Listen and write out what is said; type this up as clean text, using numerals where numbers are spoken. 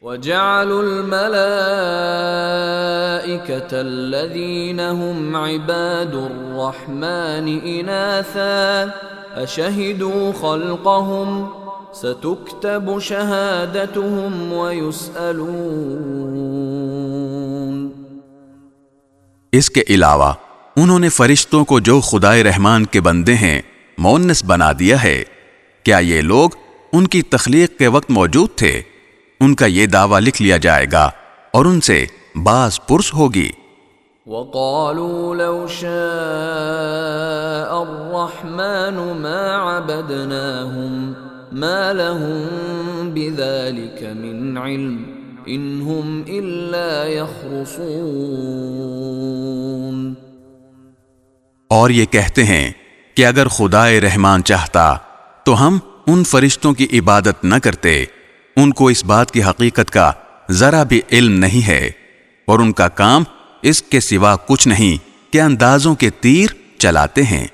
وَجَعَلُوا الْمَلَائِكَةَ الَّذِينَ هُمْ عِبَادُ الرَّحْمَنِ إِنَاثًا أَشَهِدُوا خَلْقَهُمْ سَتُكْتَبُ شَهَادَتُهُمْ وَيُسْأَلُونَ۔ اس کے علاوہ انہوں نے فرشتوں کو جو خدائے رحمان کے بندے ہیں مؤنث بنا دیا ہے، کیا یہ لوگ ان کی تخلیق کے وقت موجود تھے؟ ان کا یہ دعویٰ لکھ لیا جائے گا اور ان سے باز پرس ہوگی۔ وَقَالُوا لَوْ شَاءَ الرَّحْمَنُ مَا عَبَدْنَاهُمْ مَا لَهُم بِذَلِكَ مِنْ عِلْمٍ إِنْ هُمْ إِلَّا يَخْرُصُونَ۔ اور یہ کہتے ہیں کہ اگر خدائے رحمان چاہتا تو ہم ان فرشتوں کی عبادت نہ کرتے، ان کو اس بات کی حقیقت کا ذرا بھی علم نہیں ہے، اور ان کا کام اس کے سوا کچھ نہیں کہ اندازوں کے تیر چلاتے ہیں۔